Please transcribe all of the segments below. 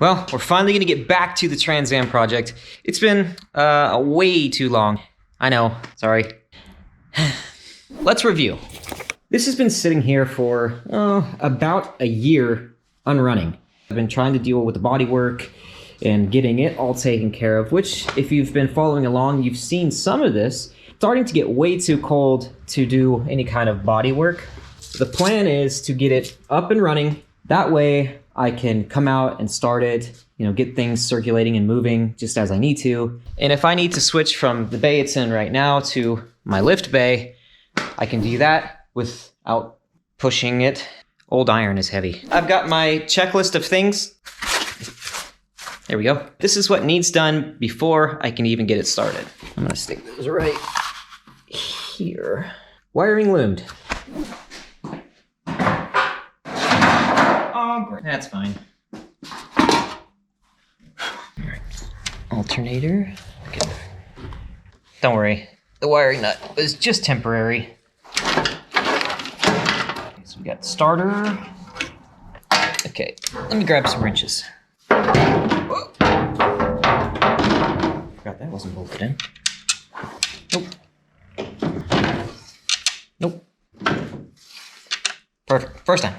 Well, we're finally gonna get back to the Trans Am project. It's been way too long. I know, sorry. Let's review. This has been sitting here for about a year unrunning. I've been trying to deal with the bodywork and getting it all taken care of, which if you've been following along, you've seen some of this. It's starting to get way too cold to do any kind of body work. The plan is to get it up and running. That way I can come out and start it, you know, get things circulating and moving just as I need to. And if I need to switch from the bay it's in right now to my lift bay, I can do that without pushing it. Old iron is heavy. I've got my checklist of things. There we go. This is what needs done before I can even get it started. I'm gonna stick those right here. Wiring loomed. Oh, great. That's fine. All right. Alternator. Okay. Don't worry. The wiring nut is just temporary. Okay, so we got the starter. Okay, let me grab some wrenches. Whoa. Forgot that wasn't bolted in. Nope. Nope. Perfect. First time.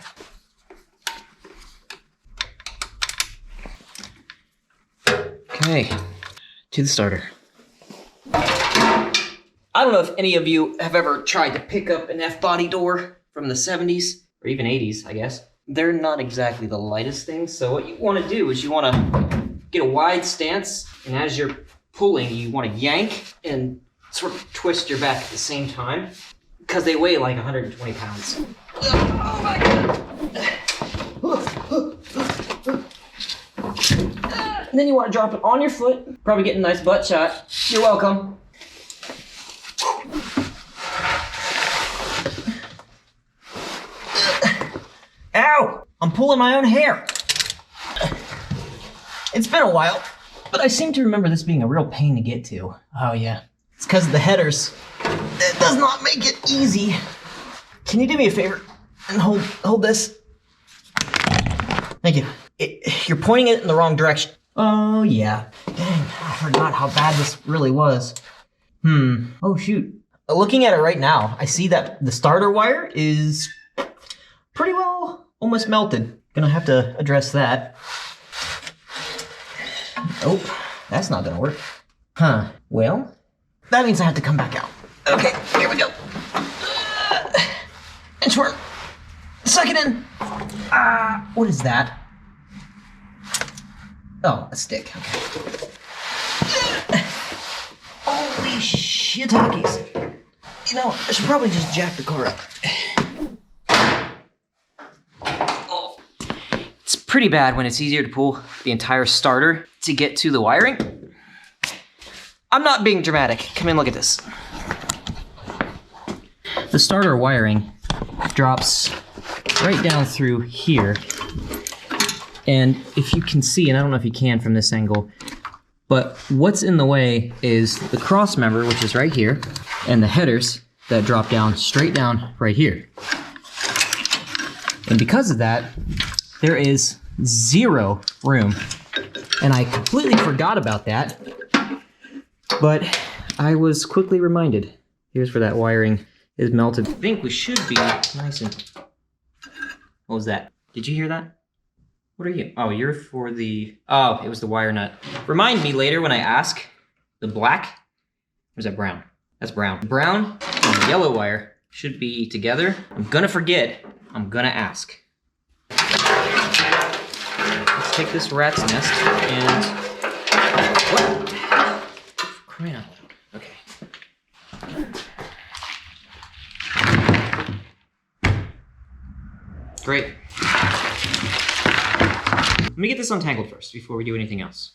Okay, to the starter. I don't know if any of you have ever tried to pick up an F-body door from the 70s, or even 80s, I guess. They're not exactly the lightest things, so what you want to do is you want to get a wide stance, and as you're pulling, you want to yank and sort of twist your back at the same time, because they weigh like 120 pounds. Oh my God! And then you want to drop it on your foot, probably get a nice butt shot. You're welcome. Ow! I'm pulling my own hair. It's been a while, but I seem to remember this being a real pain to get to. Oh yeah, it's because of the headers. It does not make it easy. Can you do me a favor and hold this? Thank you. You're pointing it in the wrong direction. Oh yeah. Dang, I forgot how bad this really was. Oh shoot. Looking at it right now, I see that the starter wire is pretty well almost melted. Gonna have to address that. Oh, that's not gonna work. Huh, well, that means I have to come back out. Okay, here we go. Inchworm, suck it in. What is that? Oh, a stick, okay. Holy shiitakes. You know, I should probably just jack the car up. Oh. It's pretty bad when it's easier to pull the entire starter to get to the wiring. I'm not being dramatic. Come in, look at this. The starter wiring drops right down through here. And if you can see, and I don't know if you can from this angle, but what's in the way is the cross member, which is right here, and the headers that drop down straight down right here. And because of that, there is zero room. And I completely forgot about that, but I was quickly reminded. Here's where that wiring is melted. I think we should be nice and... What was that? Did you hear that? What are you? Oh, you're for the... Oh, it was the wire nut. Remind me later when I ask. The black? Or is that brown? That's brown. The brown and the yellow wire should be together. I'm gonna forget. I'm gonna ask. Let's take this rat's nest and... What? Crying out loud. Okay. Great. Let me get this untangled first before we do anything else.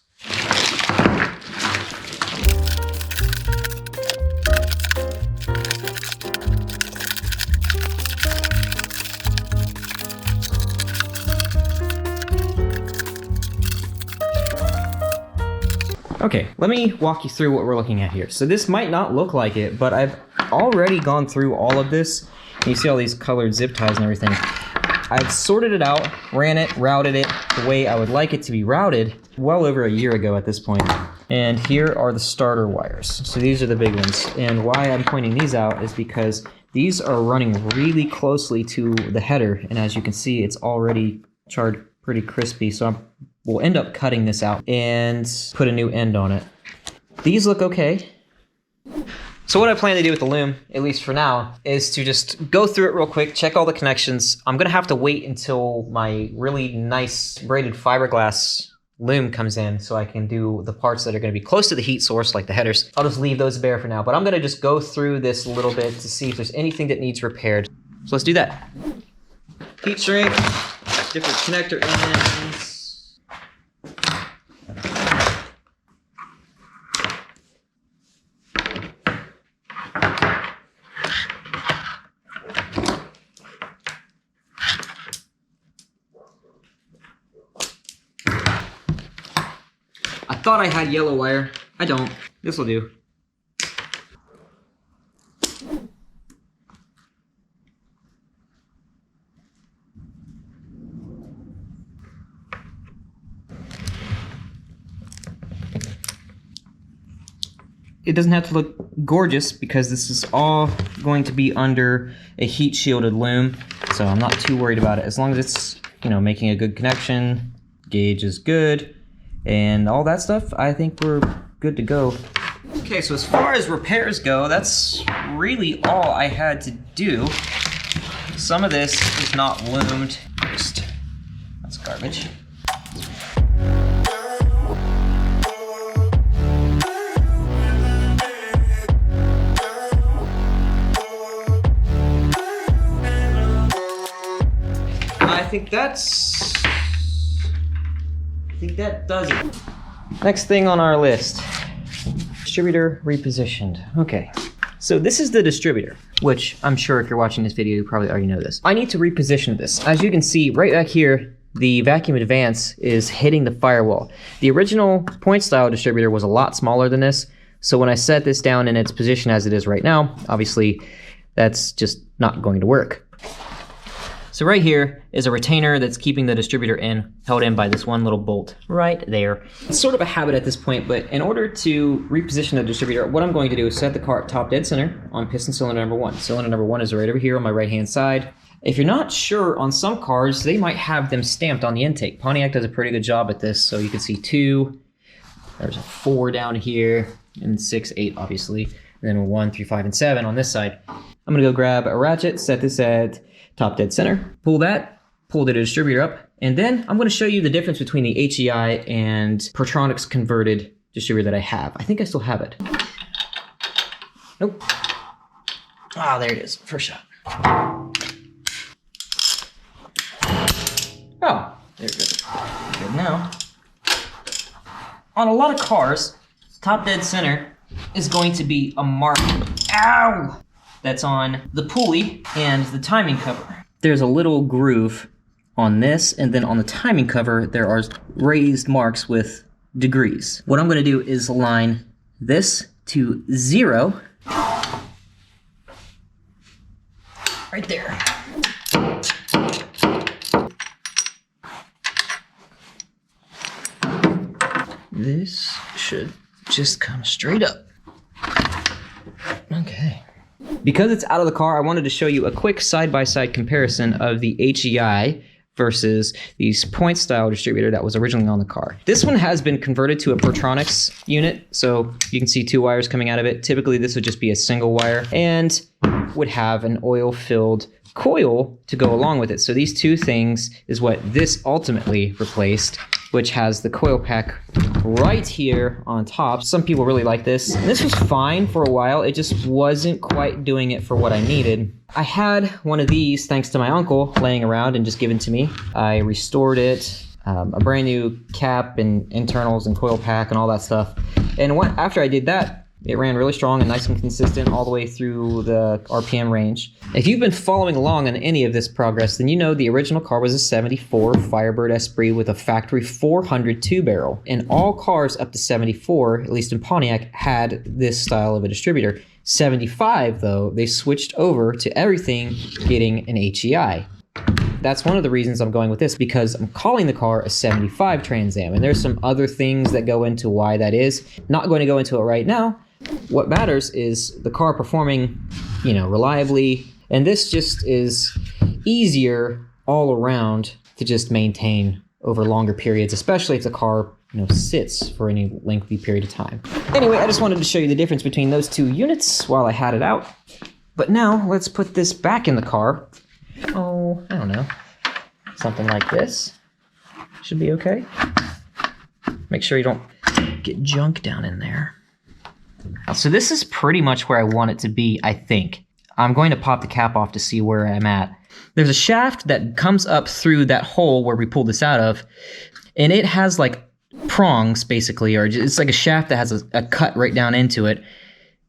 Okay, let me walk you through what we're looking at here. So this might not look like it, but I've already gone through all of this. And you see all these colored zip ties and everything. I've sorted it out, ran it, routed it the way I would like it to be routed well over a year ago at this point. And here are the starter wires. So these are the big ones. And why I'm pointing these out is because these are running really closely to the header. And as you can see, it's already charred pretty crispy. So we'll end up cutting this out and put a new end on it. These look okay. So what I plan to do with the Loom, at least for now, is to just go through it real quick, check all the connections. I'm gonna have to wait until my really nice braided fiberglass Loom comes in so I can do the parts that are gonna be close to the heat source, like the headers. I'll just leave those bare for now, but I'm gonna just go through this a little bit to see if there's anything that needs repaired. So let's do that. Heat shrink, different connector ends. I thought I had yellow wire. I don't. This will do. It doesn't have to look gorgeous because this is all going to be under a heat shielded loom, so I'm not too worried about it. As long as it's, you know, making a good connection, gauge is good, and all that stuff, I think we're good to go. Okay, so as far as repairs go, that's really all I had to do. Some of this is not loomed. That's garbage. I think that does it. Next thing on our list, distributor repositioned. Okay, so this is the distributor, which I'm sure if you're watching this video, you probably already know this. I need to reposition this. As you can see right back here, the vacuum advance is hitting the firewall. The original point style distributor was a lot smaller than this. So when I set this down in its position as it is right now, obviously that's just not going to work. So right here is a retainer that's keeping the distributor held in by this one little bolt right there. It's sort of a habit at this point, but in order to reposition the distributor, what I'm going to do is set the car top dead center on piston cylinder number 1. Cylinder number 1 is right over here on my right-hand side. If you're not sure, on some cars, they might have them stamped on the intake. Pontiac does a pretty good job at this, so you can see 2, there's a 4 down here, and 6, 8 obviously, and then 1, 3, 5, and 7 on this side. I'm gonna go grab a ratchet, set this at top dead center, pull that, pull the distributor up, and then I'm going to show you the difference between the HEI and Protronics converted distributor that I have. I think I still have it. Nope. Ah, there it is, first shot. Oh, there it goes. Good now. On a lot of cars, top dead center is going to be a mark. Ow! That's on the pulley and the timing cover. There's a little groove on this, and then on the timing cover, there are raised marks with degrees. What I'm gonna do is align this to 0. Right there. This should just come straight up. Okay. Because it's out of the car, I wanted to show you a quick side-by-side comparison of the HEI versus the point style distributor that was originally on the car. This one has been converted to a Protronics unit, so you can see 2 wires coming out of it. Typically this would just be a single wire and would have an oil-filled coil to go along with it. So these 2 things is what this ultimately replaced, which has the coil pack right here on top. Some people really like this. And this was fine for a while. It just wasn't quite doing it for what I needed. I had one of these, thanks to my uncle, laying around and just given to me. I restored it, a brand new cap and internals and coil pack and all that stuff. And after I did that, it ran really strong and nice and consistent all the way through the RPM range. If you've been following along on any of this progress, then you know the original car was a 74 Firebird Esprit with a factory 400 2-barrel. And all cars up to 74, at least in Pontiac, had this style of a distributor. 75, though, they switched over to everything getting an HEI. that's one of the reasons I'm going with this, because I'm calling the car a 75 Trans Am, and there's some other things that go into why that is. Not going to go into it right now. What matters is the car performing, you know, reliably, and this just is easier all around to just maintain over longer periods, especially if the car, you know, sits for any lengthy period of time. Anyway, I just wanted to show you the difference between those two units while I had it out. But now let's put this back in the car. Oh, I don't know. Something like this should be okay. Make sure you don't get junk down in there. So this is pretty much where I want it to be, I think. I'm going to pop the cap off to see where I'm at. There's a shaft that comes up through that hole where we pulled this out of, and it has like prongs basically, or it's like a shaft that has a cut right down into it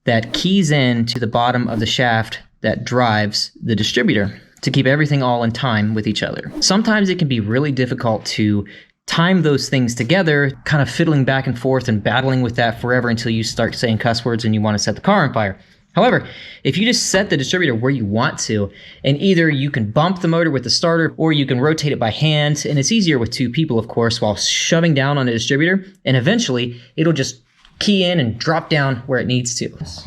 that keys in to the bottom of the shaft that drives the distributor to keep everything all in time with each other. Sometimes it can be really difficult to time those things together, kind of fiddling back and forth and battling with that forever until you start saying cuss words and you want to set the car on fire. However, if you just set the distributor where you want to, and either you can bump the motor with the starter or you can rotate it by hand, and it's easier with two people, of course, while shoving down on the distributor, and eventually it'll just key in and drop down where it needs to. Let's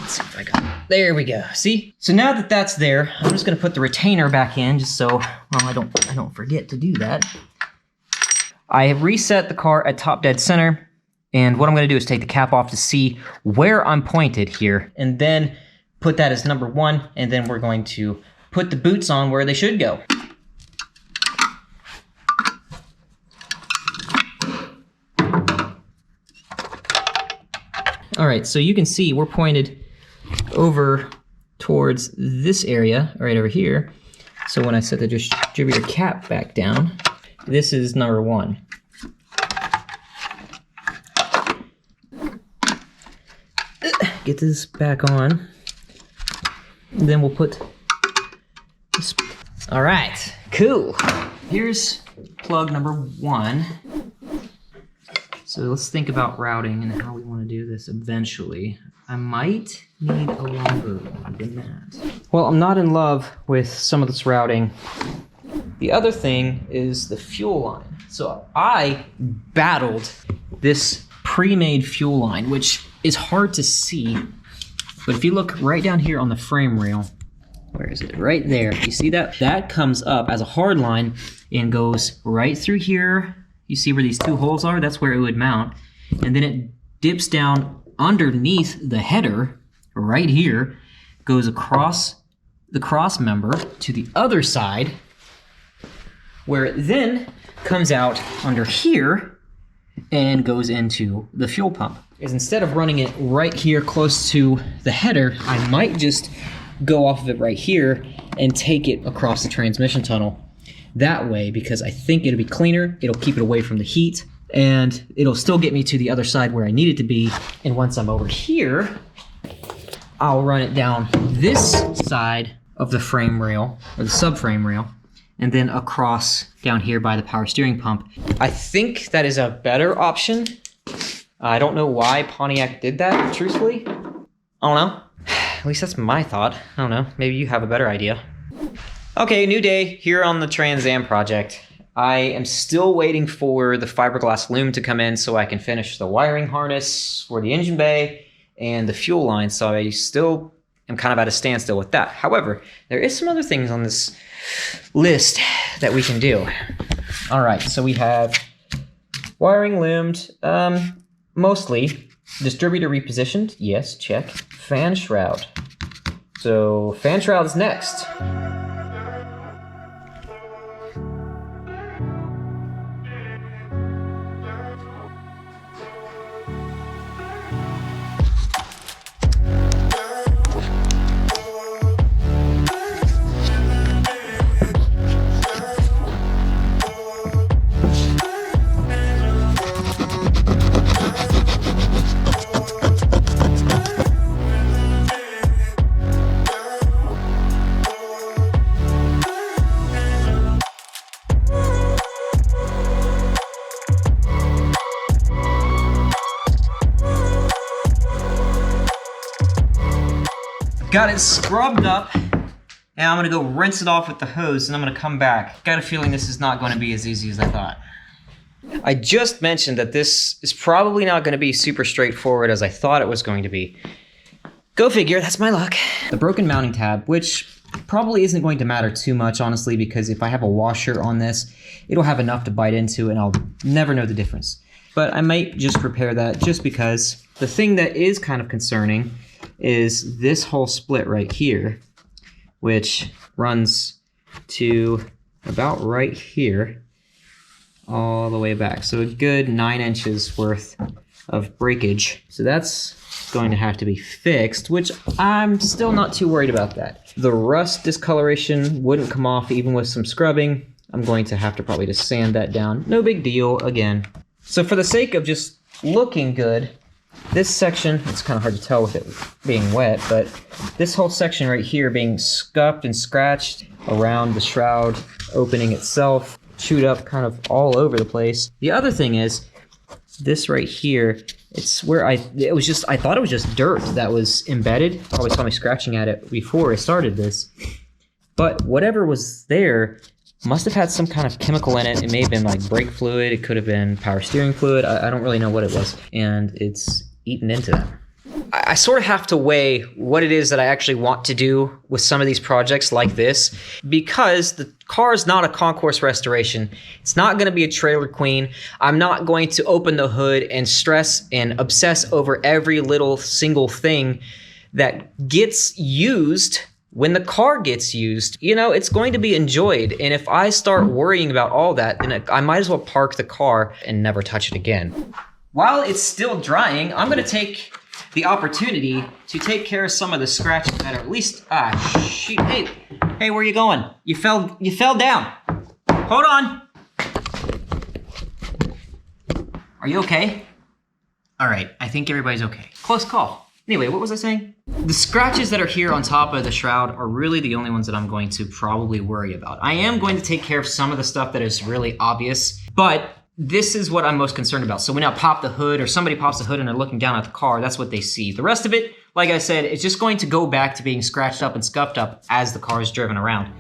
see if I got it. There we go. See? So now that that's there, I'm just gonna put the retainer back in just so, well, I don't forget to do that. I have reset the car at top dead center, and what I'm gonna do is take the cap off to see where I'm pointed here, and then put that as number 1, and then we're going to put the boots on where they should go. All right, so you can see we're pointed over towards this area right over here. So when I set the distributor cap back down, this is number 1. Get this back on. Then we'll put this. All right, cool. Here's plug number 1. So let's think about routing and how we want to do this eventually. I might need a longer one than that. Well, I'm not in love with some of this routing. The other thing is the fuel line. So I battled this pre-made fuel line, which is hard to see. But if you look right down here on the frame rail, where is it? Right there. You see that? That comes up as a hard line and goes right through here. You see where these 2 holes are? That's where it would mount. And then it dips down underneath the header right here, goes across the cross member to the other side, where it then comes out under here and goes into the fuel pump. Is instead of running it right here close to the header, I might just go off of it right here and take it across the transmission tunnel that way, because I think it'll be cleaner, it'll keep it away from the heat, and it'll still get me to the other side where I need it to be. And once I'm over here, I'll run it down this side of the frame rail, or the subframe rail, and then across down here by the power steering pump. I think that is a better option. I don't know why Pontiac did that, truthfully. I don't know. At least that's my thought. I don't know, maybe you have a better idea. Okay, new day here on the Trans Am project. I am still waiting for the fiberglass loom to come in so I can finish the wiring harness for the engine bay and the fuel line, so I still am kind of at a standstill with that. However, there is some other things on this list that we can do. All right, so we have wiring loomed, mostly. Distributor repositioned, yes, check. Fan shroud. So fan shroud is next. Got it scrubbed up. Now I'm gonna go rinse it off with the hose and I'm gonna come back. Got a feeling this is not gonna be as easy as I thought. I just mentioned that this is probably not gonna be super straightforward as I thought it was going to be. Go figure, that's my luck. The broken mounting tab, which probably isn't going to matter too much, honestly, because if I have a washer on this, it'll have enough to bite into and I'll never know the difference. But I might just repair that just because. The thing that is kind of concerning is this whole split right here, which runs to about right here, all the way back. So a good 9 inches worth of breakage. So that's going to have to be fixed, which I'm still not too worried about that. The rust discoloration wouldn't come off even with some scrubbing. I'm going to have to probably just sand that down. No big deal again. So for the sake of just looking good, this section, it's kind of hard to tell with it being wet, but this whole section right here being scuffed and scratched around the shroud opening itself, chewed up kind of all over the place. The other thing is, this right here, it's where I thought it was just dirt that was embedded. Probably saw me scratching at it before I started this. But whatever was there must have had some kind of chemical in it. It may have been like brake fluid, it could have been power steering fluid, I don't really know what it was. And it's eaten into that. I sort of have to weigh what it is that I actually want to do with some of these projects like this, because the car is not a concourse restoration. It's not going to be a trailer queen. I'm not going to open the hood and stress and obsess over every little single thing that gets used when the car gets used. You know, it's going to be enjoyed. And if I start worrying about all that, then I might as well park the car and never touch it again. While it's still drying, I'm going to take the opportunity to take care of some of the scratches that are at least, shoot, hey, where are you going? You fell down. Hold on. Are you okay? All right, I think everybody's okay. Close call. Anyway, what was I saying? The scratches that are here on top of the shroud are really the only ones that I'm going to probably worry about. I am going to take care of some of the stuff that is really obvious, but this is what I'm most concerned about. So when I pop the hood or somebody pops the hood and they're looking down at the car, that's what they see. The rest of it, like I said, it's just going to go back to being scratched up and scuffed up as the car is driven around.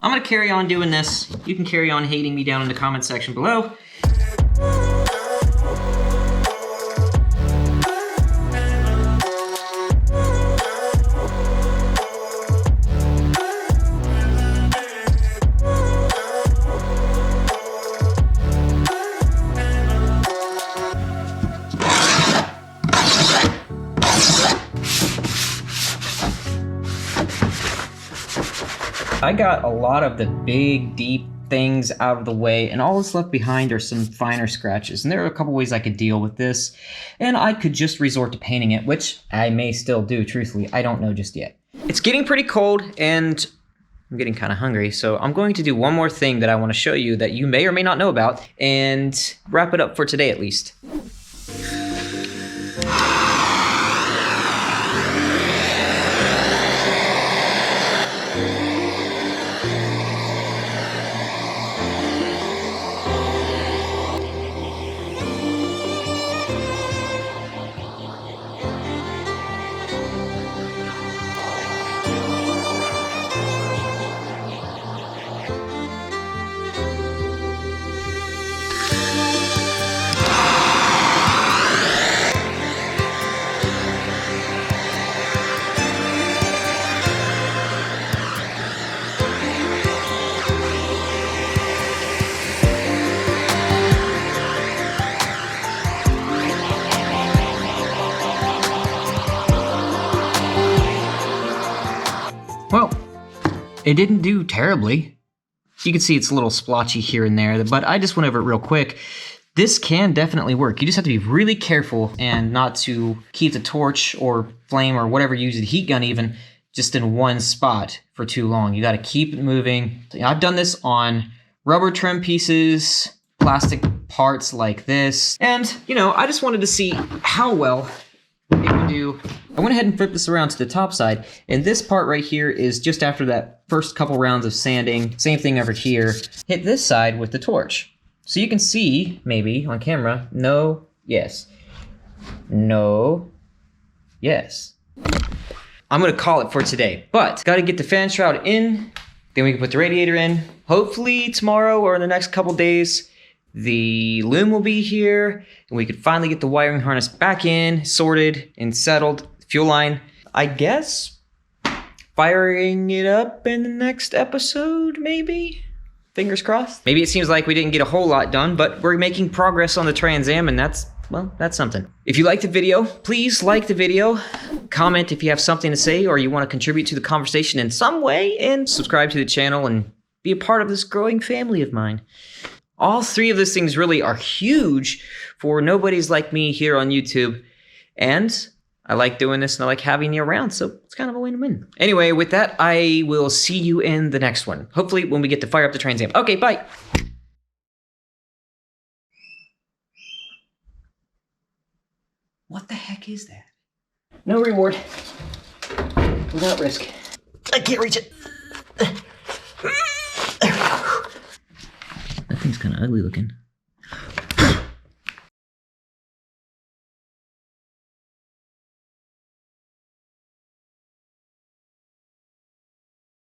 I'm gonna carry on doing this. You can carry on hating me down in the comment section below. I got a lot of the big, deep things out of the way, and all that's left behind are some finer scratches. And there are a couple ways I could deal with this, and I could just resort to painting it, which I may still do, truthfully. I don't know just yet. It's getting pretty cold, and I'm getting kind of hungry, so I'm going to do one more thing that I want to show you that you may or may not know about, and wrap it up for today at least. Well, it didn't do terribly. You can see it's a little splotchy here and there, but I just went over it real quick. This can definitely work. You just have to be really careful and not to keep the torch or flame or whatever you use, the heat gun even, just in one spot for too long. You gotta keep it moving. I've done this on rubber trim pieces, plastic parts like this, and I just wanted to see how well it would do I went ahead and flipped this around to the top side, and this part right here is just after that first couple rounds of sanding. Same thing over here. Hit this side with the torch. So you can see, maybe, on camera, no, yes. No, yes. I'm gonna call it for today, but gotta get the fan shroud in, then we can put the radiator in. Hopefully tomorrow or in the next couple days, the loom will be here, and we could finally get the wiring harness back in, sorted and settled. Fuel line, I guess, firing it up in the next episode, maybe? Fingers crossed. Maybe it seems like we didn't get a whole lot done, but we're making progress on the Trans Am, and that's something. If you liked the video, please like the video, comment if you have something to say or you want to contribute to the conversation in some way, and subscribe to the channel and be a part of this growing family of mine. All three of those things really are huge for nobodies like me here on YouTube, and I like doing this and I like having you around, so it's kind of a win-win. Anyway, with that, I will see you in the next one. Hopefully when we get to fire up the Trans Am. Okay, bye. What the heck is that? No reward. Without risk. I can't reach it. That thing's kind of ugly looking.